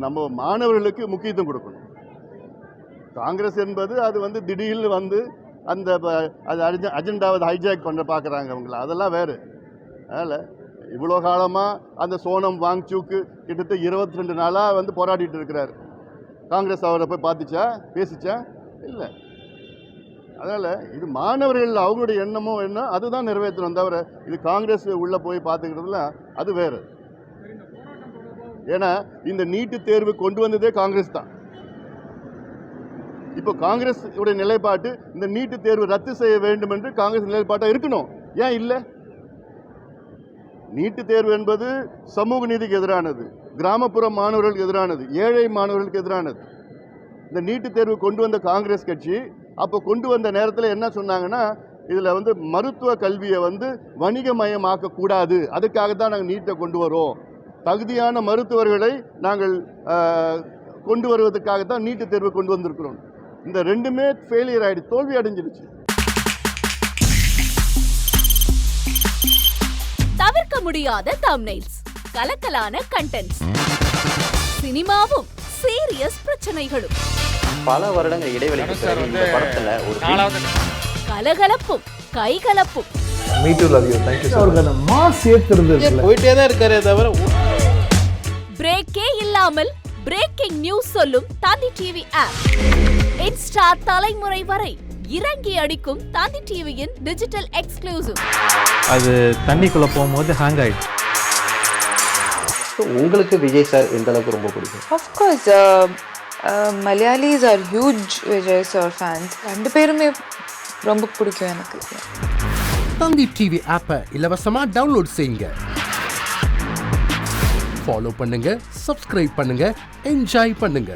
நம்ம மாணவர்களுக்கு முக்கியத்துவம் கொடுக்கணும். காங்கிரஸ் என்பது அது திடீர்னு அந்த அது அஜெண்டாவை ஹைஜாக் பண்ண பார்க்குறாங்க அவங்கள, அதெல்லாம் வேறு. அதனால் இவ்வளோ காலமாக அந்த சோனம் வாங்சூக்கு கிட்டத்தட்ட 22 நாளாக போராடிட்டு இருக்கிறார். காங்கிரஸ் அவரை போய் பார்த்துச்சா, பேசிச்சா? இல்லை. அதனால் இது மாணவர்கள் அவங்களுடைய எண்ணமோ என்ன அதுதான் நிறைவேற்றணும் தவிர இது காங்கிரஸ் உள்ளே போய் பார்த்துக்கிறதுலாம் அது வேறு. ஏன்னா இந்த நீட்டு தேர்வு கொண்டு வந்ததே காங்கிரஸ் தான். இப்போ காங்கிரஸ் உடைய நிலைப்பாட்டு இந்த நீட்டு தேர்வு ரத்து செய்ய வேண்டும் என்று காங்கிரஸ் நிலைப்பாட்டாக இருக்கணும். ஏன் இல்லை? நீட்டு தேர்வு என்பது சமூக நீதிக்கு எதிரானது, கிராமப்புற மாணவர்களுக்கு எதிரானது, ஏழை மாணவர்களுக்கு எதிரானது. இந்த நீட்டு தேர்வு கொண்டு வந்த காங்கிரஸ் கட்சி அப்போ கொண்டு வந்த நேரத்தில் என்ன சொன்னாங்கன்னா, இதில் மருத்துவ கல்வியை வணிகமயமாக்கக்கூடாது, அதுக்காக தான் நாங்கள் நீட்டை கொண்டு வரோம், தகுதியான மருத்துவர்களை நாங்கள் கொண்டு வருவதற்காக தான் நீட்டு தேர்வு கொண்டு வந்திருக்கிறோம். இந்த ரெண்டுமே ஃபெயிலியர் ஆகிடுச்சு, தோல்வி அடைஞ்சிருச்சு. தவிர்க்க முடியாத தம்ப்நெயில்ஸ், கலக்கலான கண்டென்ட்ஸ், சினிமாவும் சீரியஸ் பிரச்சனைகளும், பல வருடங்கள் இடைவெளிக்கு பிறகு இந்த படத்துல ஒரு கலகலப்பும் கைகலப்பும். Me too love you. Thank you. அவர்களை மாஸ் ஏத்துறது போயிட்டே தான் இருக்காரே தவிர பிரேக்கே இல்லாமல் பிரேக்கிங் நியூஸ் சொல்லும் தந்தி டிவி ஆப். இன்ஸ்டா தலைமுறை வரை இறங்கி அடிக்கும் தந்தி டிவியின் டிஜிட்டல் எக்ஸ்க்ளூசிவ். அது தண்ணிக்குள்ள போகும்போது ஹேங் ஆயிடுச்சு. உங்களுக்கு விஜய் சார் எந்த அளவுக்கு ரொம்ப பிடிக்கும்? Of course, Malayalis are huge Vijay sir fans. ரெண்டு பேருமே ரொம்ப பிடிக்கும் எனக்கு. தந்தி டிவி ஆப்பை இலவசமா டவுன்லோட் செய்யுங்க. ஃபாலோ பண்ணுங்க, சப்ஸ்கிரைப் பண்ணுங்க, என்ஜாய் பண்ணுங்க.